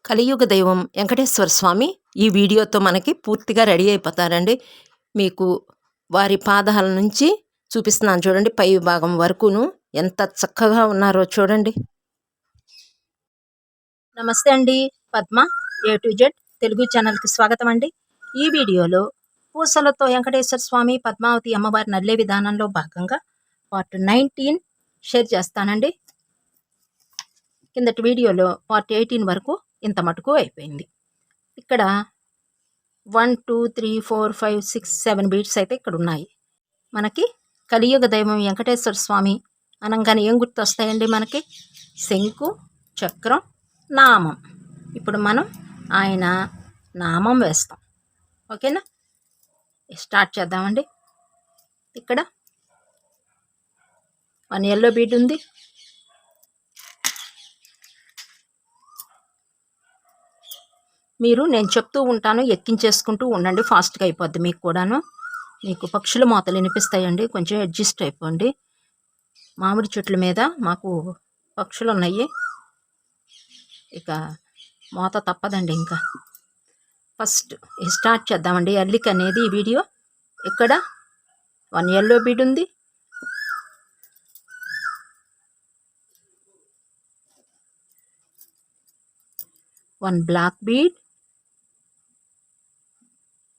కలియుగ దైవం వెంకటేశ్వర స్వామి ఈ వీడియోతో మనకి పూర్తిగా రెడీ అయిపోతారండి. మీకు వారి పాదాల నుంచి చూపిస్తున్నాను చూడండి, పై భాగం వరకును ఎంత చక్కగా ఉన్నారో చూడండి. నమస్తే అండి, Padma A to Z Telugu ఛానల్కి స్వాగతం అండి. ఈ వీడియోలో పూసలతో వెంకటేశ్వర స్వామి పద్మావతి అమ్మవారి నల్లే విధానంలో భాగంగా పార్ట్ 19 షేర్ చేస్తానండి. కిందటి వీడియోలో పార్ట్ 18 వరకు ఇంత మటుకు అయిపోయింది. ఇక్కడ 1 2 3 4 5 6 7 బీట్స్ అయితే ఇక్కడ ఉన్నాయి. మనకి కలియుగ దైవం వెంకటేశ్వర స్వామి అనగానే ఏం గుర్తొస్తాయండి? మనకి శంకు, చక్రం, నామం. ఇప్పుడు మనం ఆయన నామం వేస్తాం. ఓకేనా, స్టార్ట్ చేద్దామండి. ఇక్కడ 1 ఎల్లో బీడ్ ఉంది. మీరు నేను చెప్తూ ఉంటాను, ఎక్కించేసుకుంటూ ఉండండి, ఫాస్ట్గా అయిపోద్ది మీకు కూడాను. మీకు పక్షుల మోతలు వినిపిస్తాయండి, కొంచెం అడ్జస్ట్ అయిపోండి. మామిడి చెట్ల మీద మాకు పక్షులు ఉన్నాయి, ఇక మోత తప్పదండి. ఇంకా ఫస్ట్ స్టార్ట్ చేద్దామండి. అల్లిక అనేది ఈ వీడియో. ఇక్కడ 1 ఎల్లో బీడ్ ఉంది, 1 black bead,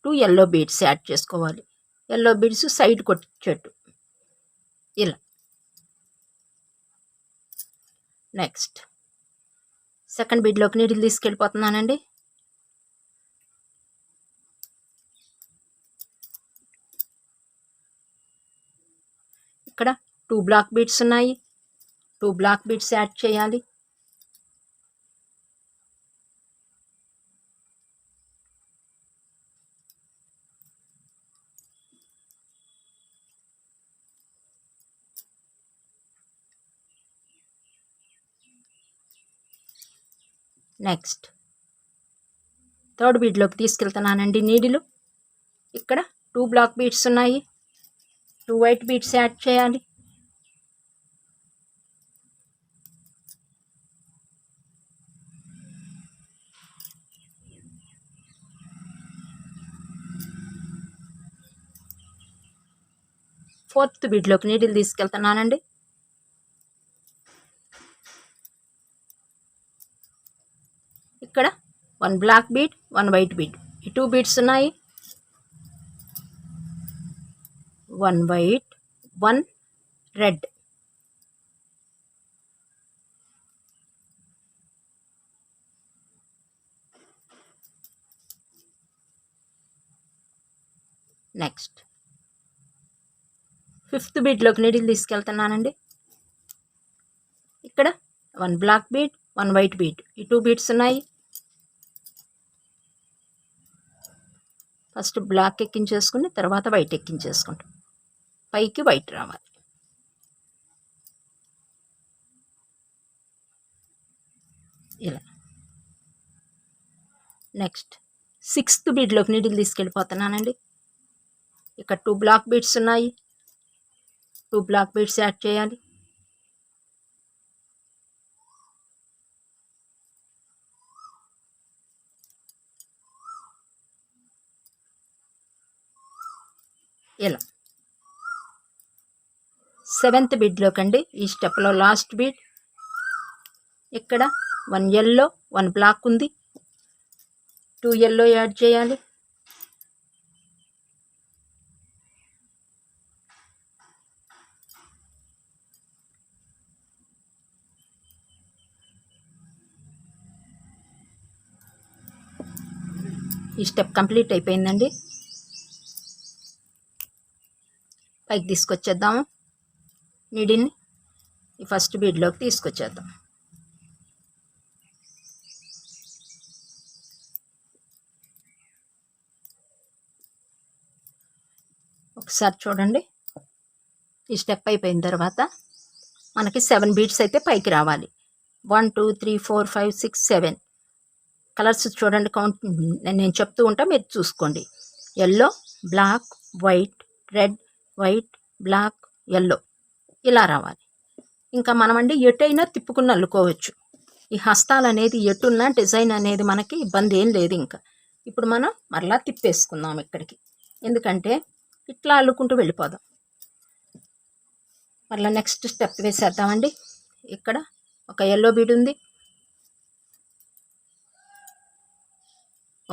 2 yellow beads add చేసుకోవాలి. ఎల్లో బీడ్స్ సైడ్ కొట్టేట్టు ఇలా. నెక్స్ట్ సెకండ్ బీడ్లోకి నీడిల్ తీసుకెళ్ళిపోతున్నానండి. ఇక్కడ 2 బ్లాక్ బీడ్స్ ఉన్నాయి, 2 బ్లాక్ బీడ్స్ యాడ్ చేయాలి. నెక్స్ట్ థర్డ్ బీడ్లోకి తీసుకెళ్తున్నానండి నీడిలు. ఇక్కడ 2 బ్లాక్ బీడ్స్ ఉన్నాయి, 2 వైట్ బీడ్స్ యాడ్ చేయాలి. ఫోర్త్ బీడ్లోకి నీడిల్ తీసుకెళ్తున్నానండి. ఇక్కడ 1 బ్లాక్ బీడ్, 1 వైట్ బీడ్, ఈ 2 బీడ్స్ ఉన్నాయి. 1 వైట్, 1 రెడ్. నెక్స్ట్ ఫిఫ్త్ బీడ్లోకి నీడిల్ తీసుకెళ్తున్నానండి. ఇక్కడ 1 బ్లాక్ బీడ్, 1 వైట్ బీడ్, ఈ 2 బీడ్స్ ఉన్నాయి. ఫస్ట్ బ్లాక్ ఎక్కించేసుకుని తర్వాత వైట్ ఎక్కించేసుకుంటాం, పైకి వైట్ రావాలి. ఇలా. నెక్స్ట్ సిక్స్త్ బీడ్లోకి నీడిల్ తీసుకెళ్ళిపోతున్నానండి. ఇక్కడ 2 బ్లాక్ బీడ్స్ ఉన్నాయి, 2 బ్లాక్ బీడ్స్ యాడ్ చేయాలి. ఇలా. సెవెంత్ బీడ్లోకి అండి, ఈ స్టెప్లో లాస్ట్ బీడ్. ఇక్కడ 1 ఎల్లో, 1 బ్లాక్ ఉంది, 2 ఎల్లో యాడ్ చేయాలి. ఈ స్టెప్ కంప్లీట్ అయిపోయిందండి. పైకి తీసుకొచ్చేద్దాము నీడిల్ని. ఈ ఫస్ట్ బీడ్లోకి తీసుకొచ్చేద్దాం. ఒకసారి చూడండి. ఈ స్టెప్ అయిపోయిన తర్వాత మనకి 7 బీడ్స్ అయితే పైకి రావాలి. 1 2 3 4 5 6 7 కలర్స్ చూడండి, కౌంట్ నేను చెప్తూ ఉంటా, మీరు చూసుకోండి. Yellow, black, white, red, white, black, yellow, ఇలా రావాలి. ఇంకా మనమండి ఎటైనా తిప్పుకుని అల్లుకోవచ్చు. ఈ హస్తాలు అనేది ఎటున్న డిజైన్ అనేది మనకి ఇబ్బంది ఏం లేదు. ఇంకా ఇప్పుడు మనం మరలా తిప్పేసుకుందాం ఇక్కడికి, ఎందుకంటే ఇట్లా అల్లుకుంటూ వెళ్ళిపోదాం. మరలా నెక్స్ట్ స్టెప్ వేసేద్దామండి. ఇక్కడ ఒక ఎల్లో బీడ్ ఉంది,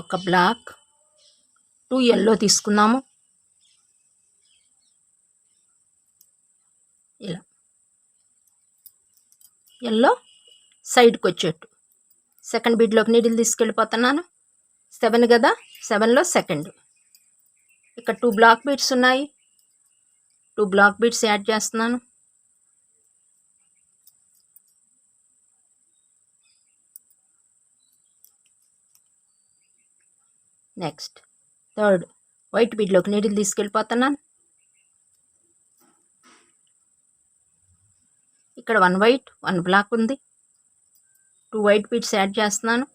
ఒక బ్లాక్, 2 ఎల్లో తీసుకున్నాము. ఇలా ఎల్లో సైడ్కి వచ్చేట్టు సెకండ్ బీడ్లోకి నీడిల్ తీసుకెళ్ళిపోతున్నాను. 7 కదా, 7లో సెకండ్. ఇక్కడ 2 బ్లాక్ బీడ్స్ ఉన్నాయి, 2 బ్లాక్ బీడ్స్ యాడ్ చేస్తున్నాను. నెక్స్ట్ థర్డ్ వైట్ బీడ్లోకి నీడిల్ తీసుకెళ్ళిపోతున్నాను. ఇక్కడ 1 వైట్ 1 బ్లాక్ ఉంది, 2 వైట్ బీడ్స్ యాడ్ చేస్తున్నాను.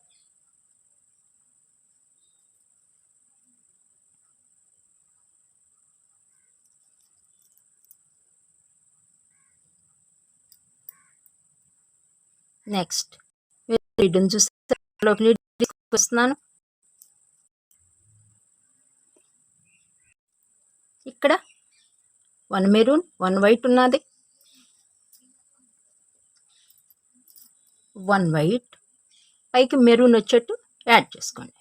నెక్స్ట్ బీడ్ని చూసేలోకి నీడిల్ తీసుకొస్తున్నాను. ఇక్కడ 1 మెరూన్ 1 వైట్ ఉన్నది, 1 వైట్ పైకి మెరూన్ వచ్చేట్టు యాడ్ చేసుకోండి.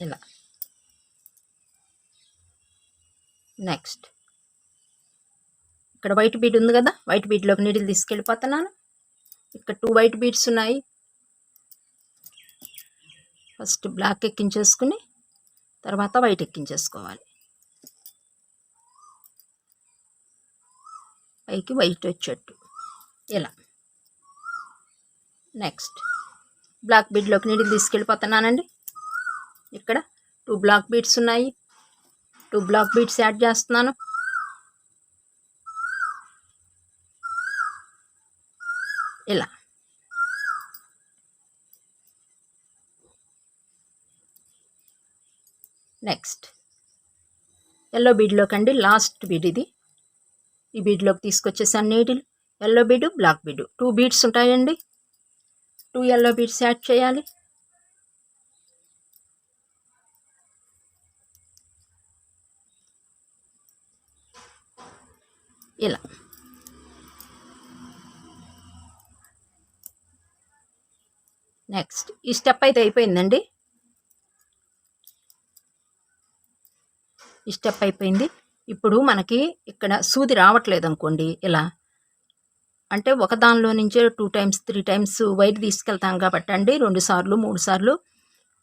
ఇలా నెక్స్ట్ ఇక్కడ వైట్ బీడ్ ఉంది కదా, వైట్ బీడ్లోకి నీడిల్ తీసుకెళ్ళిపోతున్నాను. ఇక్కడ 2 వైట్ బీడ్స్ ఉన్నాయి. ఫస్ట్ బ్లాక్ ఎక్కించేసుకుని తర్వాత వైట్ ఎక్కించేసుకోవాలి. పైకి వైట్ వచ్చేట్టు ఇలా. నెక్స్ట్ బ్లాక్ బీడ్లోకి నీడిల్ తీసుకెళ్ళిపోతున్నానండి. ఇక్కడ 2 బ్లాక్ బీడ్స్ ఉన్నాయి, 2 బ్లాక్ బీడ్స్ యాడ్ చేస్తున్నాను. ఇలా నెక్స్ట్ ఎల్లో బీడ్లోకి అండి, లాస్ట్ బీడ్ ఇది. ఈ బీడ్లోకి తీసుకొచ్చేసాను నీడిల్. ఎల్లో బీడు బ్లాక్ బీడు 2 బీడ్స్ ఉంటాయండి, 2 ఎల్లో బీడ్స్ యాడ్ చేయాలి. ఇలా నెక్స్ట్ ఈ స్టెప్ అయితే అయిపోయిందండి. ఈ స్టెప్ అయిపోయింది. ఇప్పుడు మనకి ఇక్కడ సూది రావట్లేదు అనుకోండి, ఇలా అంటే ఒక దానిలో నుంచే 2 టైమ్స్ 3 టైమ్స్ వైర్ తీసుకెళ్తాం కాబట్టి అండి, 2 సార్లు 3 సార్లు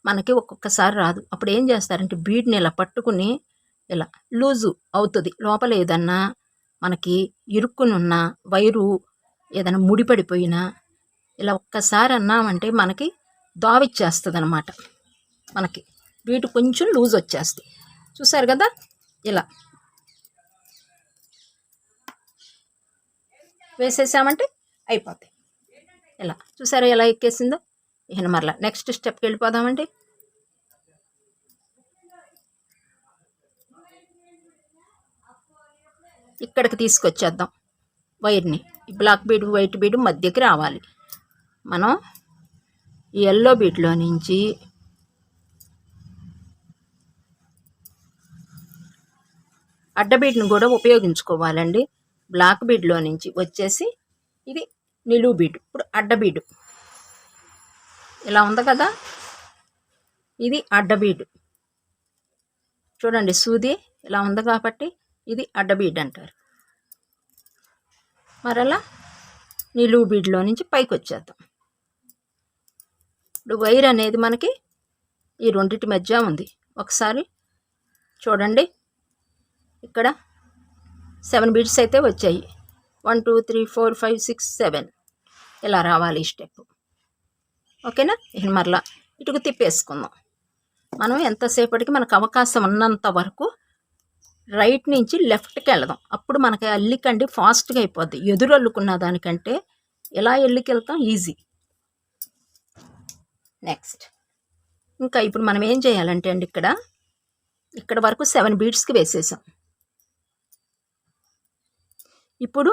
మనకి ఒక్కొక్కసారి రాదు. అప్పుడు ఏం చేస్తారంటే బీడ్ని ఇలా పట్టుకుని ఇలా లూజు అవుతుంది. లోపల ఏదన్నా మనకి ఇరుక్కునున్న వైరు ఏదైనా ముడిపడిపోయినా ఇలా ఒక్కసారి అన్నామంటే మనకి దావిచ్చేస్తుంది అనమాట. మనకి బీడ్ కొంచెం లూజ్ వచ్చేస్తుంది. చూసారు కదా, ఇలా వేసేసామంటే అయిపోతాయి. ఇలా చూసారా ఎలా ఎక్కేసిందో. ఇక మరలా నెక్స్ట్ స్టెప్కి వెళ్ళిపోదామండి. ఇక్కడికి తీసుకొచ్చేద్దాం వైర్ని. ఈ బ్లాక్ బీడ్ వైట్ బీడ్ మధ్యకి రావాలి. మనం ఈ ఎల్లో బీడ్లో నుంచి అడ్డబీడ్ని కూడా ఉపయోగించుకోవాలండి. బ్లాక్ బీడ్లో నుంచి వచ్చేసి ఇది నిలువు బీడు, ఇప్పుడు అడ్డబీడు ఇలా ఉంది కదా, ఇది అడ్డబీడు. చూడండి సూది ఇలా ఉంది కాబట్టి ఇది అడ్డబీడ్ అంటారు. మరలా నిలువు బీడ్లో నుంచి పైకి వచ్చేద్దాం. ఇప్పుడు వైర్ అనేది మనకి ఈ రెండింటి మధ్య ఉంది. ఒకసారి చూడండి, ఇక్కడ 7 బీడ్స్ అయితే వచ్చాయి. 1 2 3 4 5 6 7 ఇలా రావాలి ఈ స్టెప్. ఓకేనా. ఇక మరలా ఇటుకు తిప్పేసుకుందాం. మనం ఎంతసేపటికి మనకు అవకాశం ఉన్నంత వరకు రైట్ నుంచి లెఫ్ట్కి వెళదాం. అప్పుడు మనకి అల్లికండి ఫాస్ట్గా అయిపోద్ది. ఎదురు అల్లుకున్న దానికంటే ఎలా ఎల్లికెళ్తాం ఈజీ. నెక్స్ట్ ఇంకా ఇప్పుడు మనం ఏం చేయాలంటే అండి, ఇక్కడ ఇక్కడ వరకు 7 బీడ్స్కి వేసేసాం. ఇప్పుడు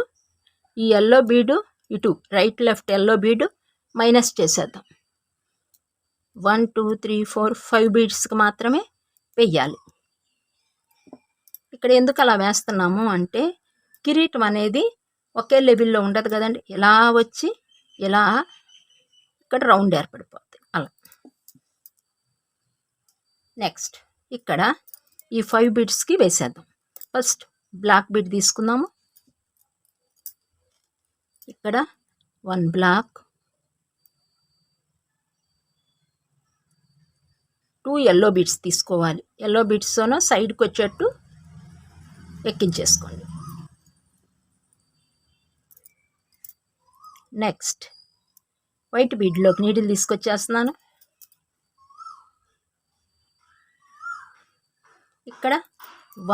ఈ ఎల్లో బీడు ఇటు రైట్ లెఫ్ట్ ఎల్లో బీడు మైనస్ చేసేద్దాం. 1 2 3 4 5 బీడ్స్కి మాత్రమే వెయ్యాలి. ఇక్కడ ఎందుకు అలా వేస్తున్నాము అంటే కిరీటం అనేది ఒకే లెవెల్లో ఉండదు కదండి, ఇలా వచ్చి ఇలా ఇక్కడ రౌండ్ ఏర్పడిపోతుంది అలా. నెక్స్ట్ ఇక్కడ ఈ 5 బీడ్స్కి వేసేద్దాం. ఫస్ట్ బ్లాక్ బీడ్ తీసుకుందాము. ఇక్కడ 1 బ్లాక్, 2 ఎల్లో బీడ్స్ తీసుకోవాలి. ఎల్లో బీడ్స్తోనో సైడ్కి వచ్చేట్టు ఎక్కించేసుకోండి. నెక్స్ట్ వైట్ బీడ్లోకి నీడిల్ తీసుకొచ్చేస్తున్నాను. ఇక్కడ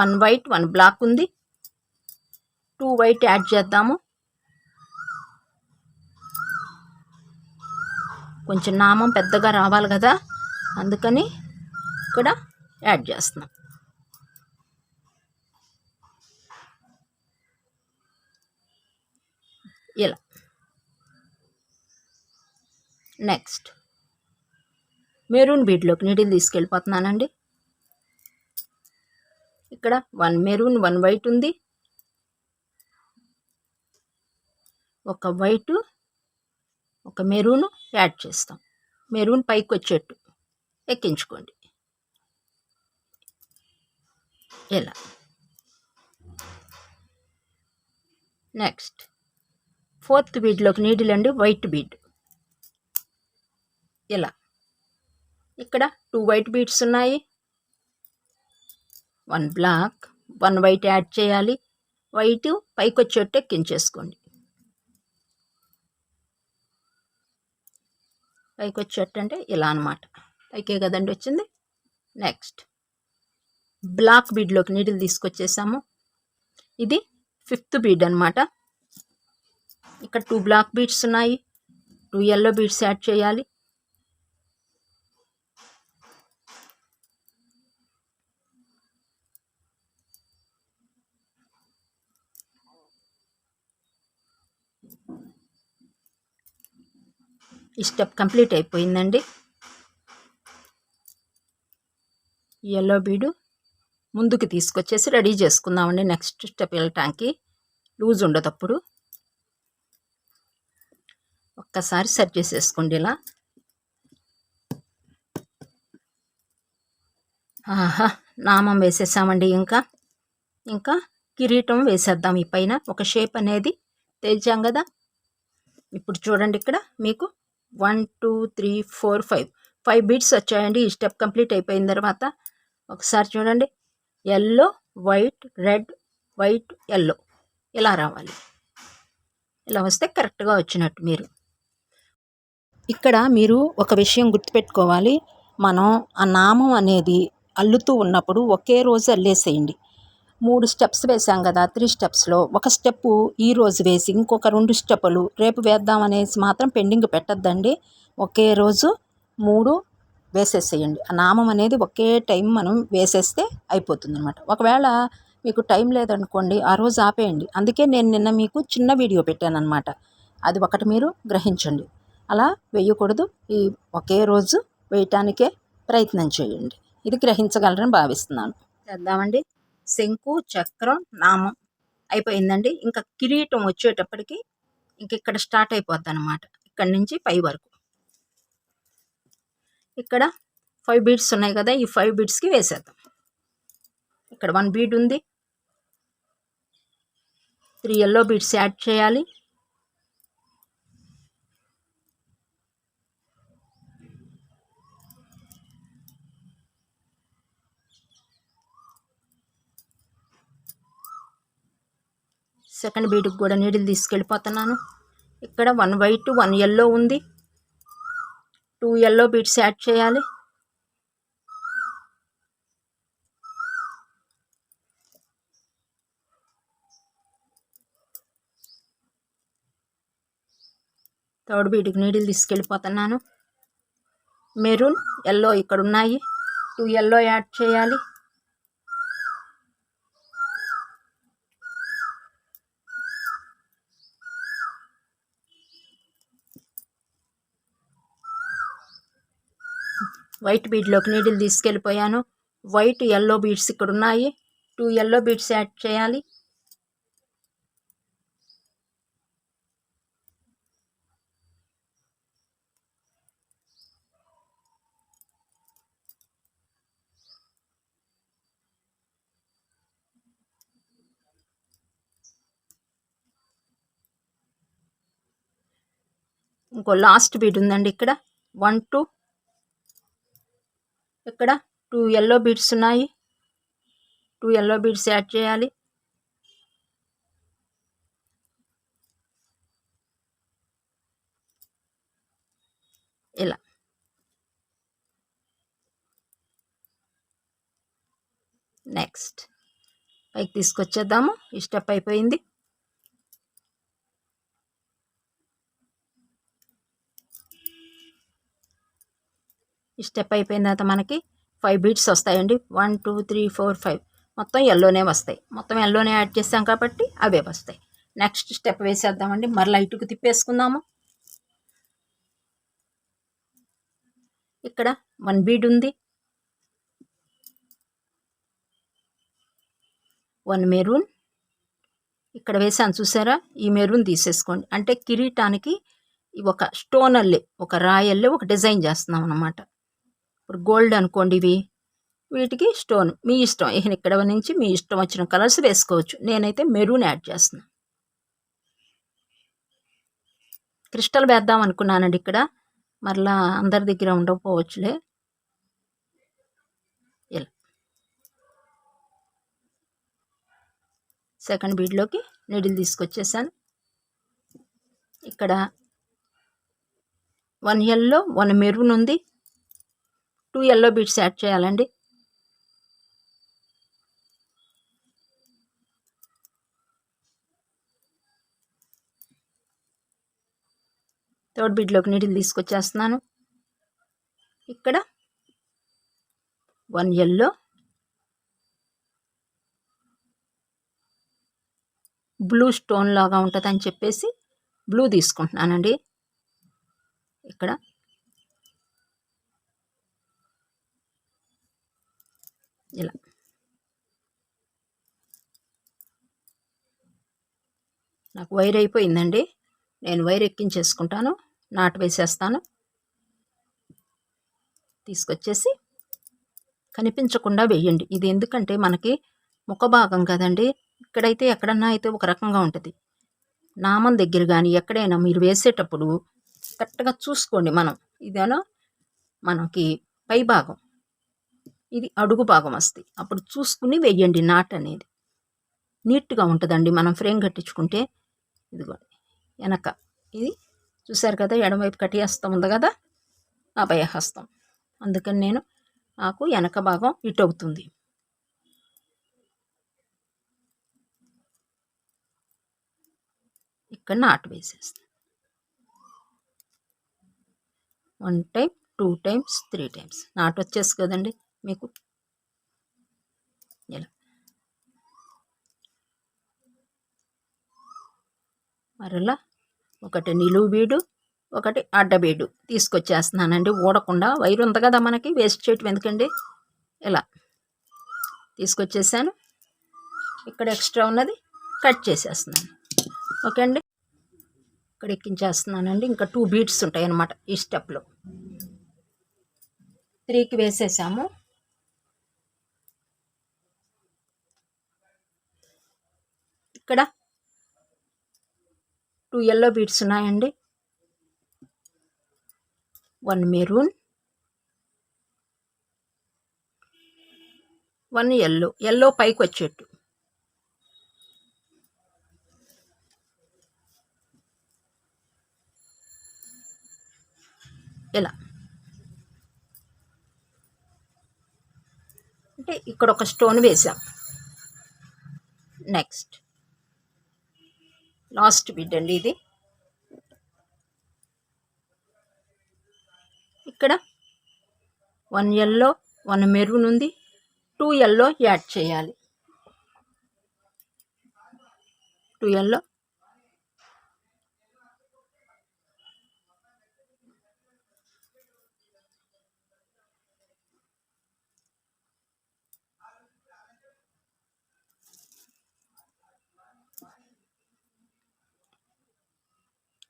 1 వైట్ 1 బ్లాక్ ఉంది, 2 వైట్ యాడ్ చేద్దాము. కొంచెం నామం పెద్దగా రావాలి కదా, అందుకని ఇక్కడ యాడ్ చేస్తున్నాం. ఇలా. నెక్స్ట్ మెరూన్ బీడ్లోకి నీడిల్ తీసుకెళ్ళిపోతున్నానండి. ఇక్కడ 1 మెరూన్ 1 వైట్ ఉంది, ఒక వైటు ఒక మెరూన్ యాడ్ చేస్తాం. మెరూన్ పైకి వచ్చేట్టు ఎక్కించుకోండి ఇలా. నెక్స్ట్ 4th బీడ్లోకి నీడిల్ అండి, వైట్ బీడ్ ఇలా. ఇక్కడ 2 వైట్ బీడ్స్ ఉన్నాయి, 1 బ్లాక్ 1 వైట్ యాడ్ చేయాలి. వైట్ పైకి వచ్చేట్టు ఎక్కించేసుకోండి. పైకి వచ్చేట్టు అంటే ఇలా అనమాట, పైకే కదండి వచ్చింది. నెక్స్ట్ బ్లాక్ బీడ్లోకి నీడిల్ తీసుకొచ్చేసాము. ఇది 5th బీడ్ అనమాట. ఇక్కడ 2 బ్లాక్ బీడ్స్ ఉన్నాయి, 2 ఎల్లో బీడ్స్ యాడ్ చేయాలి. ఈ స్టెప్ కంప్లీట్ అయిపోయిందండి. ఎల్లో బీడు ముందుకు తీసుకొచ్చేసి రెడీ చేసుకుందామండి. నెక్స్ట్ స్టెప్ వెళ్ళటానికి లూజ్ ఉండదు, అప్పుడు ఒక్కసారి సెట్ చేసేసుకోండి ఇలా. ఆహా, నామం వేసేసామండి. ఇంకా కిరీటం వేసేద్దాం. ఈ పైన ఒక షేప్ అనేది తేల్చాం కదా. ఇప్పుడు చూడండి, ఇక్కడ మీకు 1 2 3 4 5 బీడ్స్ వచ్చాయండి. ఈ స్టెప్ కంప్లీట్ అయిపోయిన తర్వాత ఒకసారి చూడండి, yellow white red white yellow ఇలా రావాలి. ఇలా వస్తే కరెక్ట్గా వచ్చినట్టు. మీరు ఇక్కడ మీరు ఒక విషయం గుర్తుపెట్టుకోవాలి, మనం ఆ నామం అనేది అల్లుతూ ఉన్నప్పుడు ఒకే రోజు అల్లేసేయండి. 3 స్టెప్స్ వేసాం కదా, 3 స్టెప్స్లో ఒక స్టెప్పు ఈరోజు వేసి ఇంకొక 2 స్టెప్పులు రేపు వేద్దాం అనేసి మాత్రం పెండింగ్ పెట్టద్దండి. ఒకే రోజు 3 వేసేసేయండి. ఆ నామం అనేది ఒకే టైం మనం వేసేస్తే అయిపోతుంది అనమాట. ఒకవేళ మీకు టైం లేదనుకోండి, ఆ రోజు ఆపేయండి. అందుకే నేను నిన్న మీకు చిన్న వీడియో పెట్టాను అనమాట. అది ఒకటి మీరు గ్రహించండి. అలా వేయకూడదు, ఈ ఒకే రోజు వేయటానికే ప్రయత్నం చేయండి. ఇది గ్రహించగలరని భావిస్తున్నాను. చేద్దామండి. శంకు చక్రం నామం అయిపోయిందండి. ఇంకా కిరీటం వచ్చేటప్పటికి ఇక్కడ స్టార్ట్ అయిపోద్ది అనమాట. ఇక్కడ నుంచి 5 వరకు. ఇక్కడ 5 బీడ్స్ ఉన్నాయి కదా, ఈ 5 బీడ్స్కి వేసేద్దాం. ఇక్కడ 1 బీడ్ ఉంది, 3 ఎల్లో బీడ్స్ యాడ్ చేయాలి. సెకండ్ బీడ్కి కూడా నీడిల్ తీసుకెళ్ళిపోతున్నాను. ఇక్కడ 1 వైట్ 1 ఎల్లో ఉంది, 2 ఎల్లో బీడ్స్ యాడ్ చేయాలి. థర్డ్ బీడ్కి నీడిల్ తీసుకెళ్ళిపోతున్నాను. మెరూన్ ఎల్లో ఇక్కడ ఉన్నాయి, 2 ఎల్లో యాడ్ చేయాలి. వైట్ బీడ్లోకి నీడిల్ తీసుకెళ్ళిపోయాను. వైట్ ఎల్లో బీడ్స్ ఇక్కడ ఉన్నాయి. 2 ఎల్లో బీడ్స్ యాడ్ చేయాలి. ఇంకో లాస్ట్ బీడ్ ఉందండి ఇక్కడ 1 2. ఇక్కడ 2 ఎల్లో బీడ్స్ ఉన్నాయి. 2 ఎల్లో బీడ్స్ యాడ్ చేయాలి. ఇలా నెక్స్ట్ పైకి తీసుకొచ్చేద్దాము. ఈ స్టెప్ అయిపోయింది. ఈ స్టెప్ అయిపోయిన తర్వాత మనకి 5 బీడ్స్ వస్తాయండి. 1 2 3 4 5 మొత్తం ఎల్లోనే వస్తాయి. మొత్తం ఎల్లోనే యాడ్ చేసాం కాబట్టి అవే వస్తాయి. నెక్స్ట్ స్టెప్ వేసేద్దామండి. మరలా ఇటుకు తిప్పేసుకుందాము. ఇక్కడ 1 బీడ్ ఉంది. 1 మెరూన్ ఇక్కడ వేసాను చూసారా. ఈ మెరూన్ తీసేసుకోండి. అంటే కిరీటానికి ఒక స్టోన్ అల్లే, ఒక రాయల్లే ఒక డిజైన్ చేస్తున్నాం అన్నమాట. ఇప్పుడు గోల్డ్ అనుకోండి ఇవి, వీటికి స్టోన్ మీ ఇష్టం. ఇక్కడ నుంచి మీ ఇష్టం వచ్చిన కలర్స్ వేసుకోవచ్చు. నేనైతే మెరూన్ యాడ్ చేస్తున్నాను. క్రిస్టల్ వేద్దాం అనుకున్నానండి ఇక్కడ, మరలా అందరి దగ్గర ఉండకపోవచ్చులే. ఇలా సెకండ్ బీడ్లోకి నీడిల్ తీసుకొచ్చేసాను. ఇక్కడ 1 ఎల్లో 1 మెరూన్ ఉంది. 2 ఎల్లో బీడ్స్ యాడ్ చేయాలండి. థర్డ్ బీడ్లోకి నీడిల్ తీసుకొచ్చేస్తున్నాను. ఇక్కడ 1 ఎల్లో, బ్లూ స్టోన్ లాగా ఉంటుందని చెప్పేసి బ్లూ తీసుకుంటున్నానండి. ఇక్కడ ఇలా నాకు వైర్ అయిపోయిందండి. నేను వైర్ ఎక్కించేసుకుంటాను. నాటు వేసేస్తాను. తీసుకొచ్చేసి కనిపించకుండా వేయండి. ఇది ఎందుకంటే మనకి ముఖ భాగం కదండి. ఇక్కడైతే ఎక్కడన్నా అయితే ఒక రకంగా ఉంటుంది. నామం దగ్గర కానీ ఎక్కడైనా మీరు వేసేటప్పుడు కరెక్ట్గా చూసుకోండి. ఇదేనా మనకి పై భాగం, ఇది అడుగు భాగం వస్తుంది. అప్పుడు చూసుకుని వేయండి. నాట్ అనేది నీట్గా ఉంటుందండి. మనం ఫ్రేమ్ కట్టించుకుంటే ఇదిగోండి వెనక ఇది చూసారు కదా, ఎడమవైపు కటి హస్తం ఉంది కదా, అభయ హస్తం. అందుకని నాకు వెనక భాగం ఇటు అవుతుంది. ఇక్కడ నాటు వేసేస్తాను. 1 టైం 2 టైమ్స్ 3 టైమ్స్ నాటు వచ్చేసి కదండి మీకు. ఇలా మరలా ఒకటి నిలువు బీడు, ఒకటి అడ్డబీడు తీసుకొచ్చేస్తున్నానండి. ఊడకుండా వైర్ ఉంది కదా మనకి, వేస్ట్ చేయటం ఎందుకండి. ఇలా తీసుకొచ్చేసాను. ఇక్కడ ఎక్స్ట్రా ఉన్నది కట్ చేసేస్తున్నాను. ఓకే అండి. ఇక్కడ ఎక్కించేస్తున్నానండి. ఇంకా 2 బీడ్స్ ఉంటాయి అన్నమాట ఈ స్టెప్లో. 3కి వేసేసాము. ఇక్కడ 2 ఎల్లో బీడ్స్ ఉన్నాయండి. 1 మెరూన్, 1 ఎల్లో పైకి వచ్చేట్టు. ఇలా అంటే ఇక్కడ ఒక స్టోన్ వేసాం. నెక్స్ట్ లాస్ట్ బిడ్ అండి ఇది. ఇక్కడ 1 ఎల్లో 1 మెరూన్ ఉంది. 2 ఎల్లో యాడ్ చేయాలి. 2 ఎల్లో,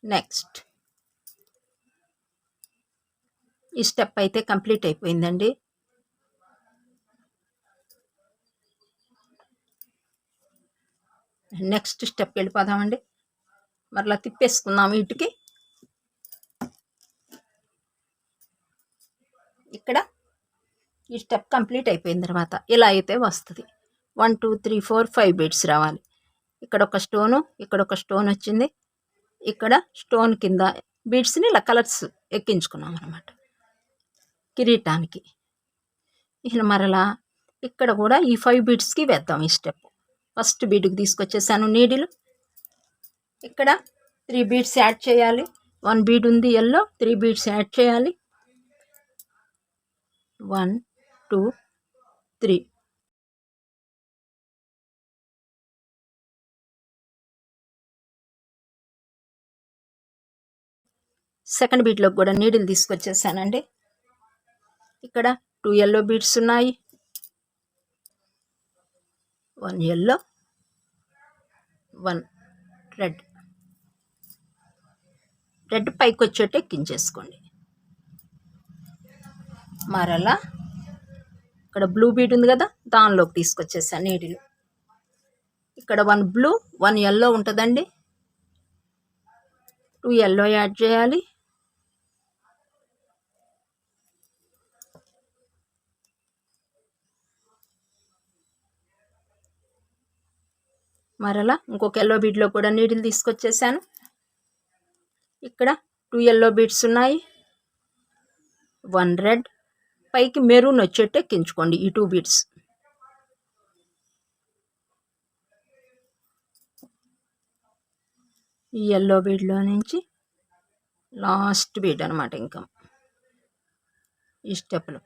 నెక్స్ట్ ఈ స్టెప్ అయితే కంప్లీట్ అయిపోయిందండి. నెక్స్ట్ స్టెప్ వెళ్ళిపోదామండి. మరలా తిప్పేసుకుందాం వీటికి. ఇక్కడ ఈ స్టెప్ కంప్లీట్ అయిపోయిన తర్వాత ఇలా అయితే వస్తుంది. 1 2 3 4 5 బీడ్స్ రావాలి. ఇక్కడ ఒక స్టోను, ఇక్కడ ఒక స్టోన్ వచ్చింది. ఇక్కడ స్టోన్ కింద బీడ్స్ని ఇలా కలర్స్ ఎక్కించుకున్నాం అనమాట కిరీటానికి. ఇలా మరలా ఇక్కడ కూడా ఈ 5 బీడ్స్కి వేద్దాం ఈ స్టెప్. ఫస్ట్ బీడ్కి తీసుకొచ్చేసాను నీడిలు. ఇక్కడ 3 బీడ్స్ యాడ్ చేయాలి. 1 బీడ్ ఉంది ఎల్లో, 3 బీడ్స్ యాడ్ చేయాలి. 1 2 3. సెకండ్ బీడ్లో కూడా నీడిల్ తీసుకొచ్చేసానండి. ఇక్కడ 2 ఎల్లో బీడ్స్ ఉన్నాయి. 1 ఎల్లో, 1 రెడ్. రెడ్ పైకి వచ్చేట్టు ఎక్కించేసుకోండి. మరలా ఇక్కడ బ్లూ బీడ్ ఉంది కదా, దానిలోకి తీసుకొచ్చేసాను నీడిలు. ఇక్కడ 1 బ్లూ 1 ఎల్లో ఉంటుందండి. 2 ఎల్లో యాడ్ చేయాలి. మరలా ఇంకొక ఎల్లో బీడ్లో కూడా నీడిల్ తీసుకొచ్చేసాను. ఇక్కడ 2 ఎల్లో బీడ్స్ ఉన్నాయి. 1 రెడ్. పైకి మెరూన్ వచ్చేట్టు ఎక్కించుకోండి ఈ 2 బీడ్స్. ఈ ఎల్లో బీడ్లో నుంచి లాస్ట్ బీడ్ అనమాట ఇంకా ఈ స్టెప్లో.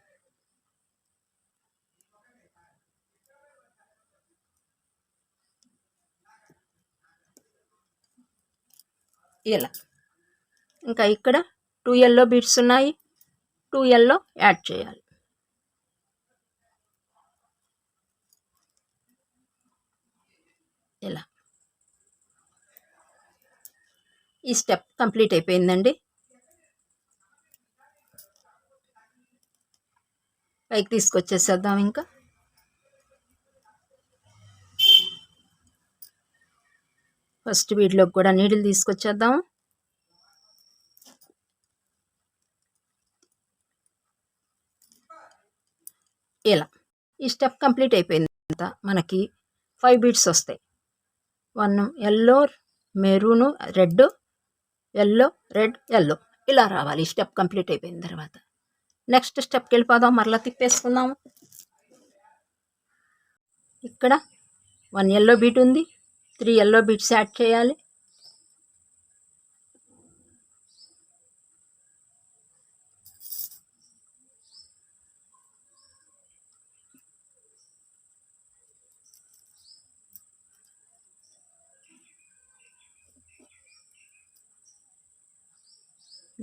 ఇలా ఇంకా ఇక్కడ 2 ఎల్లో బీడ్స్ ఉన్నాయి. 2 ఎల్లో యాడ్ చేయాలి. ఇలా ఈ స్టెప్ కంప్లీట్ అయిపోయిందండి. పైకి తీసుకొచ్చేసేద్దాం. ఇంకా ఫస్ట్ బీడ్లోకి కూడా నీడిల్ తీసుకొచ్చేద్దాం. ఇలా ఈ స్టెప్ కంప్లీట్ అయిపోయింది. మనకి 5 బీడ్స్ వస్తాయి. 1 yellow, maroon, red, yellow, red, yellow ఇలా రావాలి ఈ స్టెప్ కంప్లీట్ అయిపోయిన తర్వాత. నెక్స్ట్ స్టెప్కి వెళ్ళిపోదాం. మరలా తిప్పేసుకుందాము. ఇక్కడ 1 ఎల్లో బీడ్ ఉంది. 3 ఎల్లో బీడ్స్ యాడ్ చేయాలి.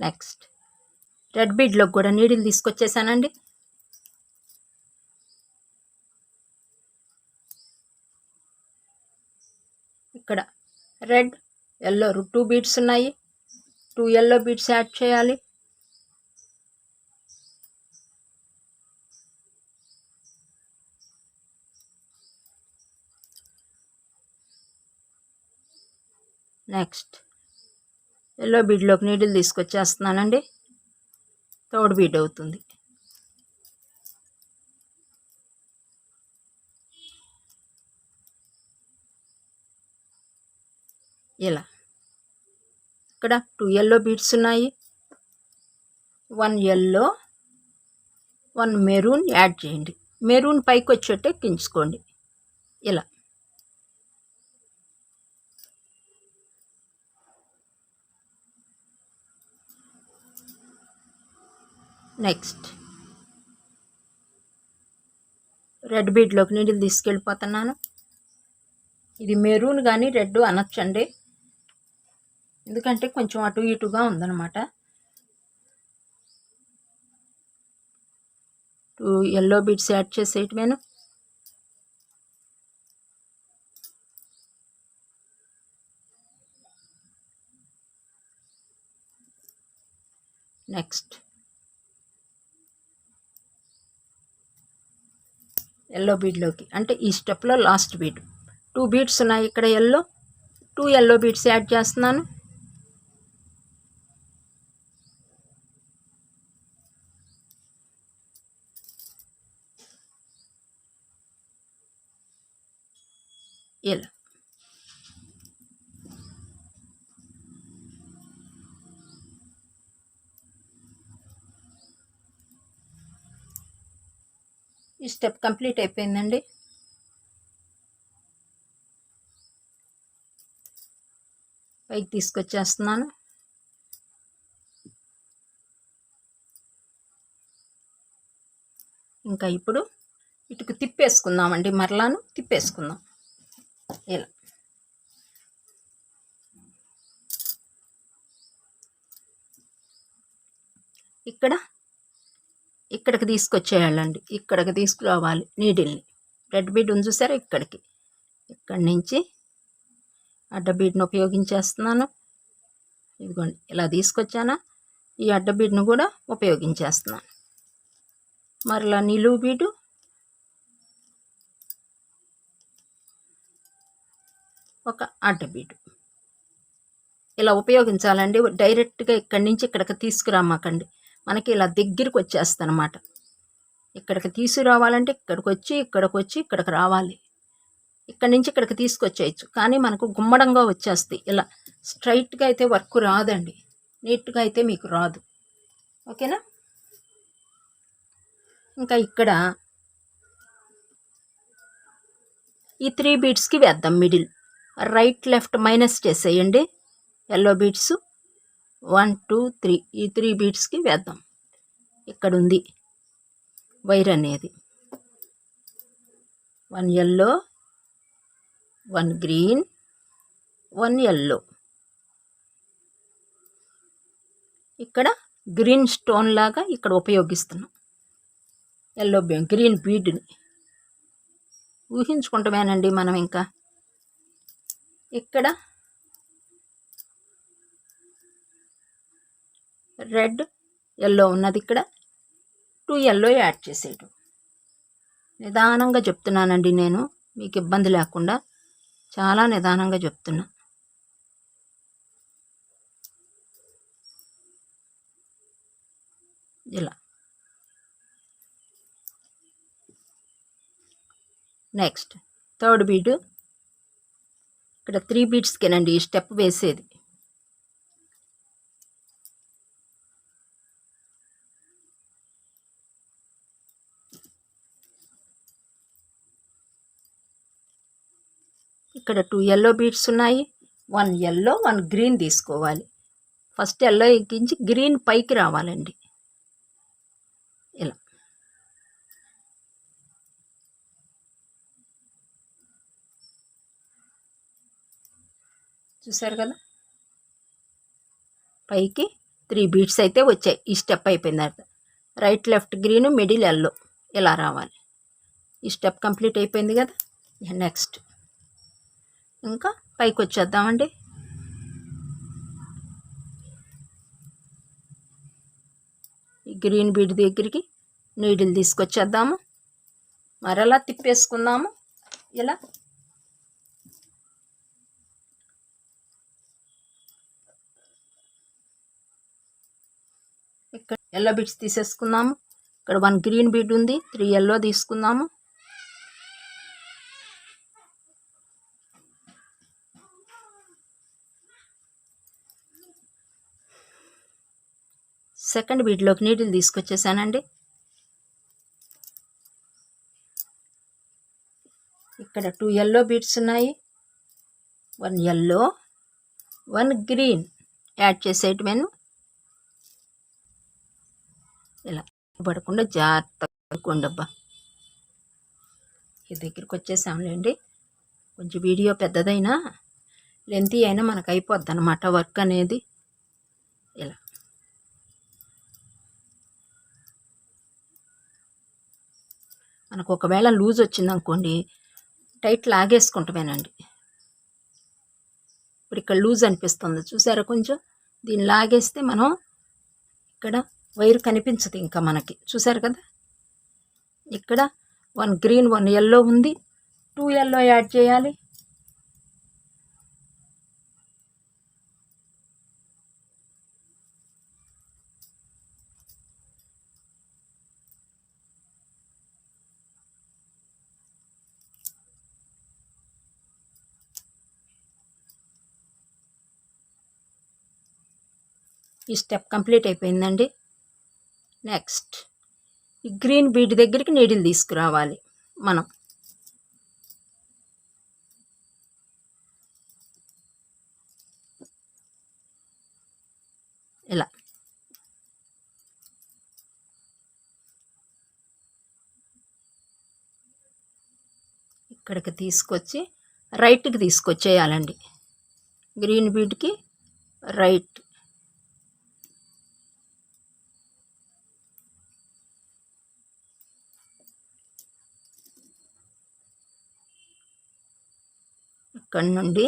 నెక్స్ట్ రెడ్ బీడ్లో కూడా నీడిల్ తీసుకొచ్చేసానండి. ఇక్కడ రెడ్, ఎల్లో 2 బీడ్స్ ఉన్నాయి. 2 ఎల్లో బీడ్స్ యాడ్ చేయాలి. నెక్స్ట్ ఎల్లో బీడ్లోకి నీడిల్ తీసుకొచ్చేస్తున్నానండి. థర్డ్ బీడ్ అవుతుంది. ఇలా ఇక్కడ 2 ఎల్లో బీడ్స్ ఉన్నాయి. 1 ఎల్లో, 1 మెరూన్ యాడ్ చేయండి. మెరూన్ పైకి వచ్చేట్టు ఎక్కించుకోండి. ఇలా నెక్స్ట్ రెడ్ బీడ్లోకి నీడిల్ తీసుకెళ్ళిపోతున్నాను. ఇది మెరూన్ కానీ రెడ్ అనొచ్చండి, ఎందుకంటే కొంచెం అటు ఇటుగా ఉందన్నమాట. 2 ఎల్లో బీడ్స్ యాడ్ చేసేయటమేను. నెక్స్ట్ ఎల్లో బీడ్లోకి, అంటే ఈ స్టెప్లో లాస్ట్ బీడ్ 2 బీడ్స్ ఉన్నాయి ఇక్కడ. 2 ఎల్లో బీడ్స్ యాడ్ చేస్తున్నాను. ఇలా ఈ స్టెప్ కంప్లీట్ అయిపోయిందండి. పైకి తీసుకొచ్చేస్తున్నాను. ఇంకా ఇప్పుడు ఇటుకు తిప్పేసుకుందామండి, మరలాను తిప్పేసుకుందాం. ఇలా ఇక్కడికి తీసుకొచ్చేయాలండి, ఇక్కడికి తీసుకురావాలి నీడిల్ని. రెడ్ బీడ్ ఉంది చూసారా, ఇక్కడి నుంచి అడ్డ బీడ్ను ఉపయోగించేస్తున్నాను. ఇదిగోండి ఇలా తీసుకొచ్చానా, ఈ అడ్డ బీడ్ను కూడా ఉపయోగించేస్తున్నాను. మరలా నిలువు బీడు, ఒక అడ్డ బీడు ఇలా ఉపయోగించాలండి. డైరెక్ట్గా ఇక్కడి నుంచి ఇక్కడికి తీసుకురామాకండి, మనకి ఇలా దగ్గరికి వచ్చేస్తుంది అన్నమాట. ఇక్కడికి తీసుకురావాలంటే ఇక్కడికి వచ్చి ఇక్కడికి రావాలి. ఇక్కడి నుంచి ఇక్కడికి తీసుకొచ్చేయచ్చు, కానీ మనకు గుమ్మడంగా వచ్చేస్తాయి. ఇలా స్ట్రైట్గా అయితే వర్క్ రాదండి, నీట్గా అయితే మీకు రాదు. ఓకేనా. ఇంకా ఇక్కడ ఈ 3 బీడ్స్కి వేద్దాం మిడిల్. రైట్ లెఫ్ట్ మైనస్ చేసేయండి. ఎల్లో బీడ్స్ 1 2 3, ఈ 3 బీడ్స్కి వేద్దాం. ఇక్కడ ఉంది వైర్ అనేది. 1 ఎల్లో, 1 గ్రీన్, 1 ఎల్లో. ఇక్కడ గ్రీన్ స్టోన్ లాగా ఇక్కడ ఉపయోగిస్తున్నాం. ఎల్లో గ్రీన్ బీడ్ని ఊహించుకుంటామేనండి మనం. ఇంకా ఇక్కడ రెడ్ ఎల్లో ఉన్నది, ఇక్కడ 2 ఎల్లో యాడ్ చేసేయటం. నిదానంగా చెప్తున్నానండి నేను, మీకు ఇబ్బంది లేకుండా చాలా నిదానంగా చెప్తున్నా. ఇలా నెక్స్ట్ థర్డ్ బీడ్. ఇక్కడ 3 బీడ్స్కేనండి ఈ స్టెప్ వేసేది. ఇక్కడ 2 ఎల్లో బీడ్స్ ఉన్నాయి. 1 ఎల్లో 1 గ్రీన్ తీసుకోవాలి. ఫస్ట్ ఎల్లో ఎక్కించి గ్రీన్ పైకి రావాలండి. ఇలా చూసారు కదా, పైకి 3 బీడ్స్ అయితే వచ్చాయి. ఈ స్టెప్ అయిపోయిన తర్వాత right left green, middle yellow ఇలా రావాలి. ఈ స్టెప్ కంప్లీట్ అయిపోయింది కదా. నెక్స్ట్ ఇంకా పైకి వచ్చేద్దామండి. ఈ గ్రీన్ బీడ్ దగ్గరికి నీడిల్ తీసుకొచ్చేద్దాము, మరలా తిప్పేసుకుందాము. ఇలా ఇక్కడ ఎల్లో బీడ్స్ తీసేసుకుందాము. ఇక్కడ 1 గ్రీన్ బీడ్ ఉంది, 3 ఎల్లో తీసుకుందాము. సెకండ్ బీడ్లోకి నీడిల్ తీసుకొచ్చేసానండి. ఇక్కడ 2 ఎల్లో బీడ్స్ ఉన్నాయి. 1 ఎల్లో 1 గ్రీన్ యాడ్ చేసేయటమేను. ఇలా పడకుండా జాగ్రత్తగా కొండబ్బా. ఈ దగ్గరికి వచ్చేసాంలేండి. కొంచెం వీడియో పెద్దదైనా లెంతీ అయినా మనకు అయిపోద్ది అన్నమాట వర్క్ అనేది. ఇలా మనకు ఒకవేళ లూజ్ వచ్చిందనుకోండి, టైట్ లాగేసుకుంటామేనండి. ఇప్పుడు ఇక్కడ లూజ్ అనిపిస్తుంది చూసారా, కొంచెం దీన్ని లాగేస్తే మనం ఇక్కడ వైర్ కనిపించదు ఇంకా మనకి, చూసారు కదా. ఇక్కడ 1 గ్రీన్ 1 yellow ఉంది, 2 yellow యాడ్ చేయాలి. ఈ స్టెప్ కంప్లీట్ అయిపోయిందండి. నెక్స్ట్ ఈ గ్రీన్ బీడ్ దగ్గరికి నీడిల్ తీసుకురావాలి మనం. ఇలా ఇక్కడికి తీసుకొచ్చి రైట్కి తీసుకొచ్చేయాలండి. Green బీడ్కి right. ఇక్కడ నుండి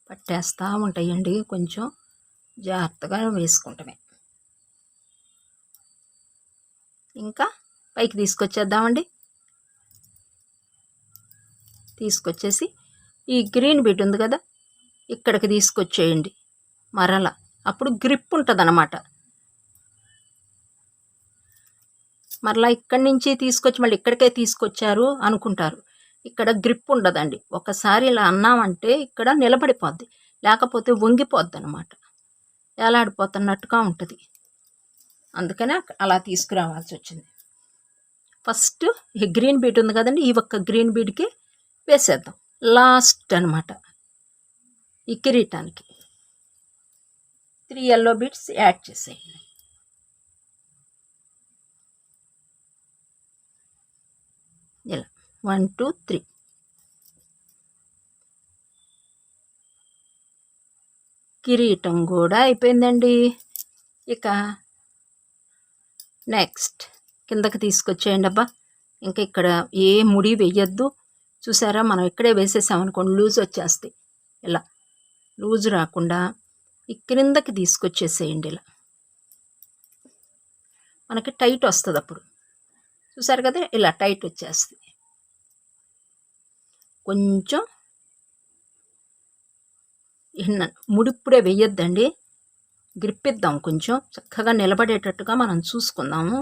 పట్టేస్తూ ఉంటాయండి, కొంచెం జాగ్రత్తగా వేసుకుంటామే. ఇంకా పైకి తీసుకొచ్చేద్దామండి. తీసుకొచ్చేసి ఈ గ్రీన్ బీట్ ఉంది కదా, ఇక్కడికి తీసుకొచ్చేయండి మరల. అప్పుడు గ్రిప్ ఉంటుంది అన్నమాట. మరలా ఇక్కడి నుంచి తీసుకొచ్చి మళ్ళీ ఇక్కడికే తీసుకొచ్చారు అనుకుంటారు. ఇక్కడ గ్రిప్ ఉండదండి. ఒకసారి ఇలా అన్నామంటే ఇక్కడ నిలబడిపోద్ది, లేకపోతే వంగిపోద్ది అనమాట, ఏలాడిపోతున్నట్టుగా ఉంటుంది. అందుకనే అలా తీసుకురావాల్సి వచ్చింది. ఫస్ట్ ఈ గ్రీన్ బీడ్ ఉంది కదండి, ఈ ఒక్క గ్రీన్ బీడ్కి వేసేద్దాం లాస్ట్ అనమాట. ఈ కిరీటానికి 3 yellow బీడ్స్ యాడ్ చేసేయండి. ఇలా 1 2 3. కిరీటం కూడా అయిపోయిందండి. ఇక నెక్స్ట్ కిందకి తీసుకొచ్చేయండి. అబ్బా, ఇంకా ఇక్కడ ఏ ముడి వేయద్దు. చూసారా, మనం ఇక్కడే వేసేసామనుకోండి లూజ్ వచ్చేస్తాయి. ఇలా లూజ్ రాకుండా ఈ క్రిందకి తీసుకొచ్చేసేయండి. ఇలా మనకి టైట్ వస్తుంది అప్పుడు. చూసారు కదా, ఇలా టైట్ వచ్చేస్తుంది. కొంచెం ముడిప్పుడే వేయొద్దండి, గ్రిప్ ఇద్దాం, కొంచెం చక్కగా నిలబడేటట్టుగా మనం చూసుకుందాము.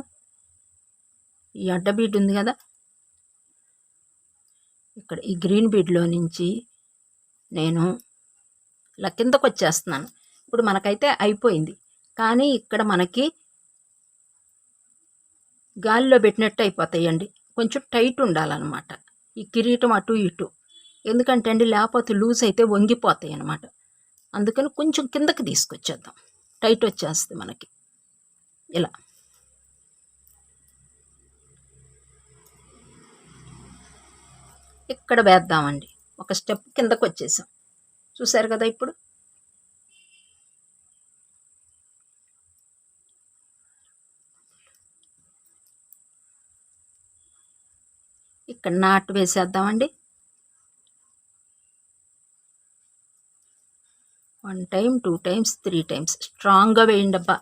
ఈ అడ్డ బీడ్ ఉంది కదా, ఇక్కడ ఈ గ్రీన్ బీడ్లో నుంచి నేను ఇలా కిందకు వచ్చేస్తున్నాను. ఇప్పుడు మనకైతే అయిపోయింది, కానీ ఇక్కడ మనకి గాలిలో పెట్టినట్టు అయిపోతాయండి. కొంచెం టైట్ ఉండాలన్నమాట ఈ కిరీటం, అటు ఇటు. ఎందుకంటే అండి లేకపోతే లూజ్ అయితే వంగిపోతాయి అన్నమాట. అందుకని కొంచెం కిందకి తీసుకొచ్చేద్దాం, టైట్ వచ్చేస్తుంది మనకి. ఇలా ఇక్కడ వేద్దామండి. ఒక స్టెప్ కిందకు వచ్చేసాం, చూసారు కదా. ఇప్పుడు ఇక్కడ నాటు వేసేద్దామండి. 1 time 2 times 3 times స్ట్రాంగ్గా వేయండి అబ్బా.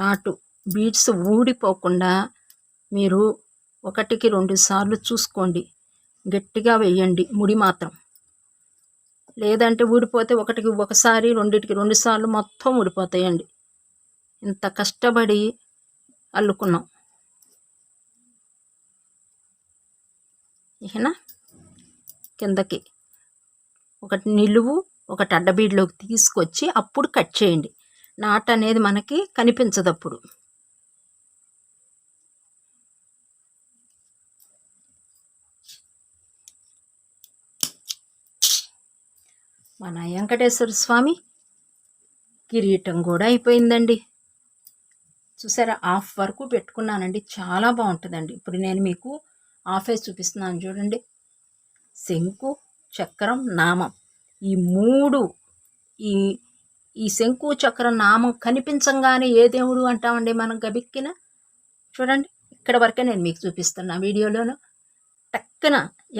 నాటు బీడ్స్ ఊడిపోకుండా మీరు 1కి 2 సార్లు చూసుకోండి, గట్టిగా వేయండి ముడి మాత్రం. లేదంటే ఊడిపోతే 1కి 1 సారి, 2కి 2 సార్లు మొత్తం ఊడిపోతాయండి. ఇంత కష్టపడి అల్లుకున్నాం. ఇహనా కిందకి ఒకటి నిలువు, ఒకటి అడ్డబీడ్లోకి తీసుకొచ్చి అప్పుడు కట్ చేయండి. నాట్ అనేది మనకి కనిపించదు అప్పుడు. మన వెంకటేశ్వర స్వామి కిరీటం కూడా అయిపోయిందండి. చూసారా, హాఫ్ వరకు పెట్టుకున్నానండి, చాలా బాగుంటుందండి. ఇప్పుడు నేను మీకు హాఫ్ వేసి చూపిస్తున్నాను చూడండి. శంకు, చక్రం, నామం, ఈ 3, ఈ శంకు చక్రం నామం కనిపించంగానే ఏ దేవుడు అంటామండి మనం గబిక్కిన. చూడండి, ఇక్కడ వరకే నేను మీకు చూపిస్తున్నా వీడియోలోను. టక్కున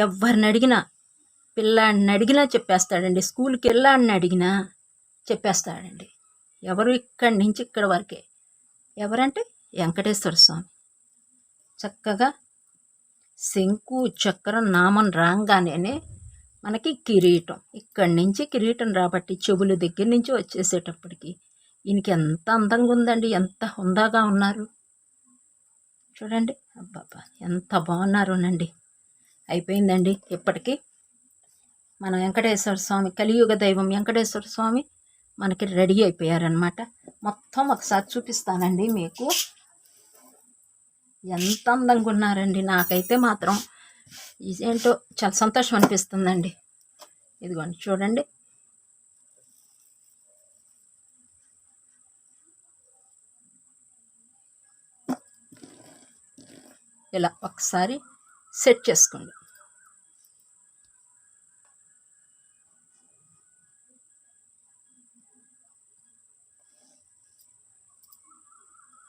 ఎవరిని అడిగినా పిల్లాడిని అడిగినా చెప్పేస్తాడండి. స్కూల్కి వెళ్ళాడిని అడిగినా చెప్పేస్తాడండి. ఎవరు ఇక్కడి నుంచి ఇక్కడ వరకే. ఎవరంటే వెంకటేశ్వర స్వామి. చక్కగా శంకు చక్రం నామం రాగానే మనకి కిరీటం, ఇక్కడి నుంచి కిరీటం రాబట్టి చెవుల దగ్గర నుంచి వచ్చేసేటప్పటికి ఈయనకి ఎంత అందంగా ఉందండి, ఎంత హుందాగా ఉన్నారు చూడండి. అబ్బాబ్బా ఎంత బాగున్నారోనండి. అయిపోయిందండి. ఇప్పటికీ మన వెంకటేశ్వర స్వామి, కలియుగ దైవం వెంకటేశ్వర స్వామి మనకి రెడీ అయిపోయారనమాట. మొత్తం ఒకసారి చూపిస్తానండి మీకు. ఎంత అందంగా ఉన్నారండి. నాకైతే మాత్రం ఇదేంటో చాలా సంతోషం అనిపిస్తుందండి. ఇదిగోండి చూడండి. ఇలా ఒకసారి సెట్ చేసుకోండి.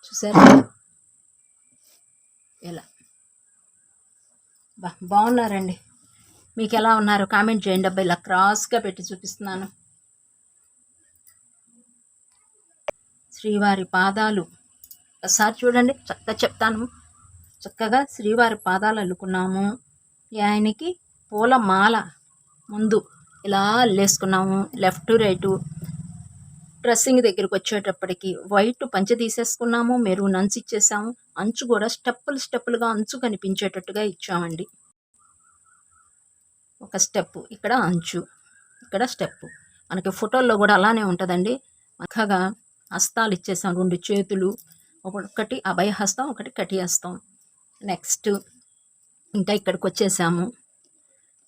చూసారా ఇలా బాగున్నారండి. మీకు ఎలా ఉన్నారు కామెంట్ చేయండి. అబ్బా ఇలా క్రాస్గా పెట్టి చూపిస్తున్నాను. శ్రీవారి పాదాలు ఒకసారి చూడండి. చక్కగా చెప్తాను. చక్కగా శ్రీవారి పాదాలు అల్లుకున్నాము. ఆయనకి పూల మాల ముందు ఇలా అల్లేసుకున్నాము. లెఫ్ట్ రైటు డ్రెస్సింగ్ దగ్గరికి వచ్చేటప్పటికి వైట్ పంచె తీసేసుకున్నాము. మెరూన్ అంచు ఇచ్చేసాము. అంచు కూడా స్టెప్పులుగా అంచు కనిపించేటట్టుగా ఇచ్చామండి. ఒక స్టెప్పు ఇక్కడ అంచు, ఇక్కడ స్టెప్పు. మనకి ఫోటోల్లో కూడా అలానే ఉంటుందండి. చక్కగా హస్తాలు ఇచ్చేసాం. 2 చేతులు, ఒకటి అభయహస్తం, ఒకటి కటిహస్తం. నెక్స్ట్ ఇంకా ఇక్కడికి వచ్చేసాము.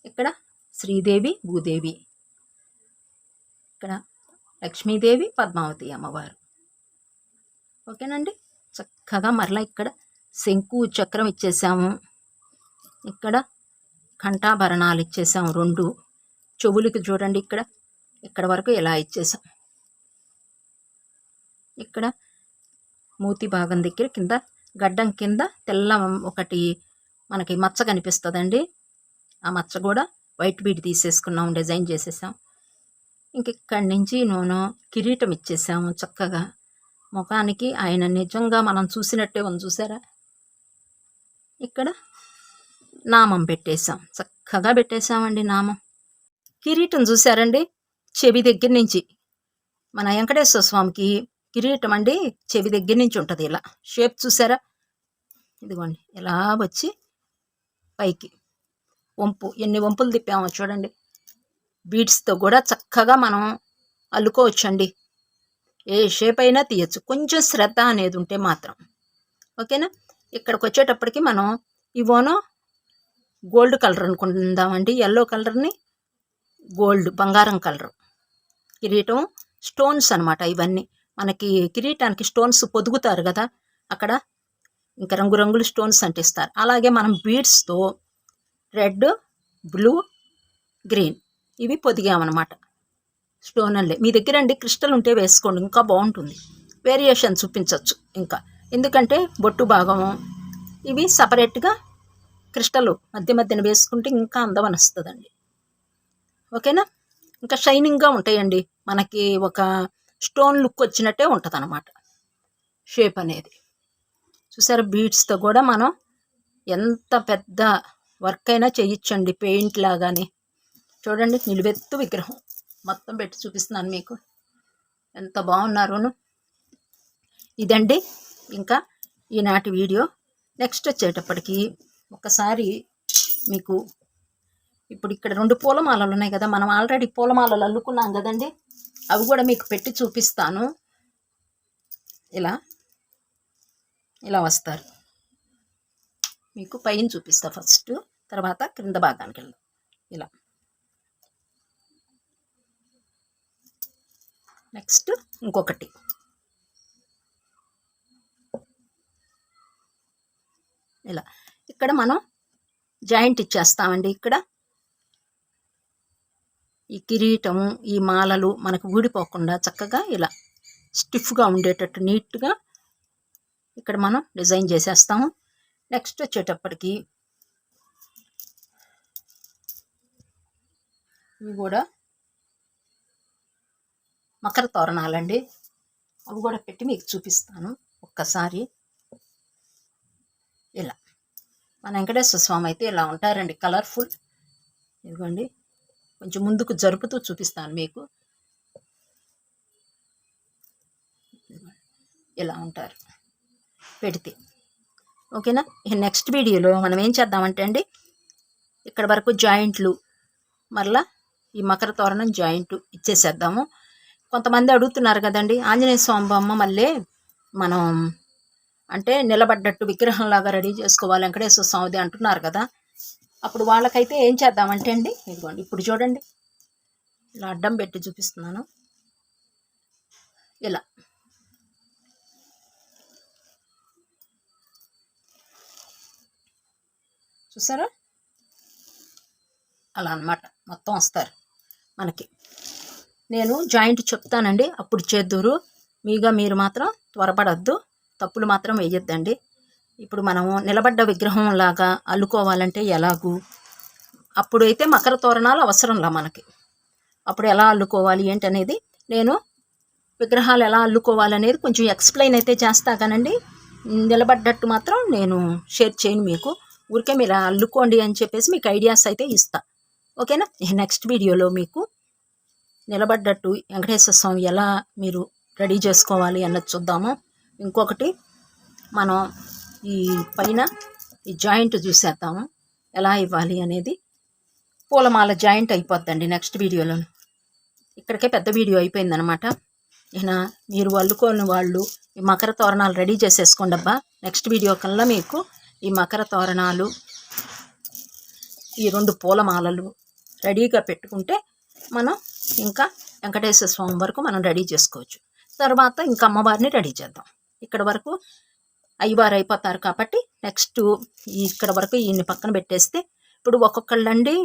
ఇక్కడ శ్రీదేవి, భూదేవి, ఇక్కడ లక్ష్మీదేవి, పద్మావతి అమ్మవారు. ఓకేనండి. చక్కగా మరలా ఇక్కడ శంకు చక్రం ఇచ్చేసాము. ఇక్కడ కంఠాభరణాలు ఇచ్చేసాము 2. చెవులకి చూడండి ఇక్కడ వరకు ఇలా ఇచ్చేసాం. ఇక్కడ మూతి భాగం దగ్గర కింద గడ్డం కింద తెల్ల ఒకటి మనకి మచ్చ కనిపిస్తుందండి. ఆ మచ్చ కూడా వైట్ బీడ్ తీసేసుకున్నాం, డిజైన్ చేసేసాం. ఇంక ఇక్కడి నుంచి కిరీటం ఇచ్చేసాము. చక్కగా ముఖానికి ఆయన నిజంగా మనం చూసినట్టే ఉంది. చూసారా? ఇక్కడ నామం పెట్టేసాం. చక్కగా పెట్టేసామండి నామం. కిరీటం చూసారండి? చెవి దగ్గర నుంచి మన వెంకటేశ్వర స్వామికి కిరీటం అండి చెవి దగ్గర నుంచి ఉంటుంది. ఇలా షేప్ చూసారా? ఇదిగోండి ఇలా వచ్చి పైకి వంపు, ఎన్ని వంపులు తిప్పామో చూడండి. బీడ్స్తో కూడా చక్కగా మనం అల్లుకోవచ్చండి. ఏ షేప్ అయినా తీయచ్చు, కొంచెం శ్రద్ధ అనేది ఉంటే మాత్రం. ఓకేనా? ఇక్కడికి వచ్చేటప్పటికి మనం ఇవోనో గోల్డ్ కలర్ అనుకుందామండి. ఎల్లో కలర్ని గోల్డ్, బంగారం కలర్ కిరీటం. స్టోన్స్ అనమాట ఇవన్నీ. మనకి కిరీటానికి స్టోన్స్ పొదుగుతారు కదా, అక్కడ ఇంకా రంగురంగులు స్టోన్స్ అంటిస్తారు. అలాగే మనం బీడ్స్తో రెడ్, బ్లూ, గ్రీన్ ఇవి పొదిగామన్నమాట. స్టోన్ అల్లే. మీ దగ్గర అండి క్రిస్టల్ ఉంటే వేసుకోండి, ఇంకా బాగుంటుంది. వేరియేషన్ చూపించవచ్చు ఇంకా. ఎందుకంటే బొట్టు భాగము ఇవి సపరేట్గా క్రిస్టల్ మధ్యన వేసుకుంటే ఇంకా అందం వస్తుందండి. ఓకేనా? ఇంకా షైనింగ్గా ఉంటాయండి. మనకి ఒక స్టోన్ లుక్ వచ్చినట్టే ఉంటుంది అన్నమాట షేప్ అనేది. చూసారా? బీడ్స్తో కూడా మనం ఎంత పెద్ద వర్క్ అయినా చేయొచ్చండి, పెయింట్ లాగానే. చూడండి, నిలువెత్తు విగ్రహం మొత్తం పెట్టి చూపిస్తున్నాను మీకు. ఎంత బాగున్నారోను. ఇదండి ఇంకా ఈనాటి వీడియో. నెక్స్ట్ వచ్చేటప్పటికి ఒకసారి మీకు ఇప్పుడు ఇక్కడ 2 పూలమాలలు ఉన్నాయి కదా, మనం ఆల్రెడీ పూలమాలలు అల్లుకున్నాం కదండి, అవి కూడా మీకు పెట్టి చూపిస్తాను. ఇలా ఇలా వస్తారు. మీకు పైన చూపిస్తా ఫస్ట్, తర్వాత క్రింద భాగానికి వెళ్దాం. ఇలా నెక్స్ట్ ఇంకొకటి ఇలా ఇక్కడ మనం జాయింట్ ఇచ్చేస్తామండి. ఇక్కడ ఈ కిరీటము, ఈ మాలలు మనకు ఊడిపోకుండా చక్కగా ఇలా స్టిఫ్గా ఉండేటట్టు నీట్గా ఇక్కడ మనం డిజైన్ చేసేస్తాము. నెక్స్ట్ వచ్చేటప్పటికి ఇవి కూడా మకర తోరణాలండి. అవి కూడా పెట్టి మీకు చూపిస్తాను ఒక్కసారి. ఇలా మన వెంకటేశ్వర స్వామి అయితే ఇలా ఉంటారండి, కలర్ఫుల్. ఇదిగోండి, కొంచెం ముందుకు జరుపుతూ చూపిస్తాను మీకు. ఇలా ఉంటారు పెడితే. ఓకేనా? నెక్స్ట్ వీడియోలో మనం ఏం చేద్దామంటే అండి, ఇక్కడ వరకు జాయింట్లు, మరలా ఈ మకర తోరణం జాయింట్ ఇచ్చేసేద్దాము. కొంతమంది అడుగుతున్నారు కదండి, ఆంజనేయ స్వామి బొమ్మ మళ్ళీ మనం అంటే నిలబడ్డట్టు విగ్రహంలాగా రెడీ చేసుకోవాలి వెంకటేశ్వర స్వామిది అంటున్నారు కదా. అప్పుడు వాళ్ళకైతే ఏం చేద్దామంటే అండి, ఇదిగోండి ఇప్పుడు చూడండి, ఇలా అడ్డం పెట్టి చూపిస్తున్నాను. ఇలా చూసారా? అలా అన్నమాట మొత్తం వస్తారు మనకి. నేను జాయింట్ చెప్తానండి, అప్పుడు చేద్దూరు. మీరు మాత్రం త్వరపడద్దు, తప్పులు మాత్రం వేయొద్దండి. ఇప్పుడు మనము నిలబడ్డ విగ్రహం లాగా అల్లుకోవాలంటే ఎలాగూ, అప్పుడైతే మకర తోరణాలు అవసరంలా మనకి. అప్పుడు ఎలా అల్లుకోవాలి ఏంటనేది నేను విగ్రహాలు ఎలా అల్లుకోవాలనేది కొంచెం ఎక్స్ప్లెయిన్ అయితే చేస్తా కానండి, నిలబడ్డట్టు మాత్రం నేను షేర్ చేయను మీకు. ఊరికే మీరు అల్లుకోండి అని చెప్పేసి మీకు ఐడియాస్ అయితే ఇస్తా. ఓకేనా? నెక్స్ట్ వీడియోలో మీకు నిలబడ్డట్టు వెంకటేశ్వర స్వామి ఎలా మీరు రెడీ చేసుకోవాలి అన్నది చూద్దాము. ఇంకొకటి మనం ఈ పైన ఈ జాయింట్ చూసేద్దాము ఎలా ఇవ్వాలి అనేది. పూలమాల జాయింట్ అయిపోద్దండి నెక్స్ట్ వీడియోలో. ఇక్కడికే పెద్ద వీడియో అయిపోయిందనమాట. మీరు అల్లుకోని వాళ్ళు ఈ మకర తోరణాలు రెడీ చేసేసుకోండి అబ్బా. నెక్స్ట్ వీడియో కల్లా మీకు ఈ మకర తోరణాలు, ఈ 2 పూలమాలలు రెడీగా పెట్టుకుంటే మనం ఇంకా వెంకటేశ్వర స్వామి వరకు మనం రెడీ చేసుకోవచ్చు. తర్వాత ఇంకా అమ్మవారిని రెడీ చేద్దాం. ఇక్కడ వరకు అయ్యవారు అయిపోతారు కాబట్టి నెక్స్ట్ ఇక్కడ వరకు ఈయన్ని పక్కన పెట్టేస్తే, ఇప్పుడు ఒక్కొక్కళ్ళండి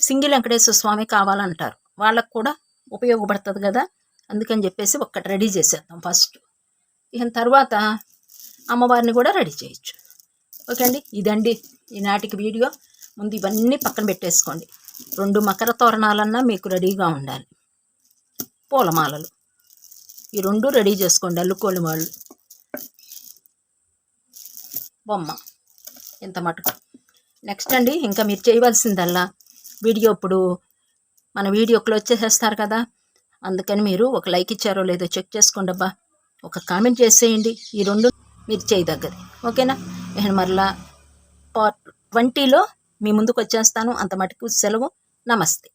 సింగిల్ వెంకటేశ్వర స్వామి కావాలంటారు, వాళ్ళకు కూడా ఉపయోగపడుతుంది కదా. అందుకని చెప్పేసి ఒక్కటి రెడీ చేసేద్దాం ఫస్ట్. ఇక తర్వాత అమ్మవారిని కూడా రెడీ చేయొచ్చు. ఓకే అండి, ఇదండి ఈనాటికి వీడియో. ముందు ఇవన్నీ పక్కన పెట్టేసుకోండి. 2 మకర తోరణాలన్నా మీకు రెడీగా ఉండాలి. పూలమాలలు ఈ 2 రెడీ చేసుకోండి అల్లుకోని వాళ్ళు. బొమ్మ ఇంత మటుకు. నెక్స్ట్ అండి, ఇంకా మీరు చేయవలసిందల్లా వీడియో ఇప్పుడు మన వీడియో క్లోజ్ చేసేస్తారు కదా, అందుకని మీరు ఒక లైక్ ఇచ్చారో లేదో చెక్ చేసుకోండి అబ్బా. ఒక కామెంట్ చేసేయండి. ఈ 2 మీరు చేయదగ్గది. ఓకేనా? నేను మరలా పార్ట్ 20లో మీ ముందుకు వచ్చేస్తాను. అంత మటుకు సెలవు. నమస్తే.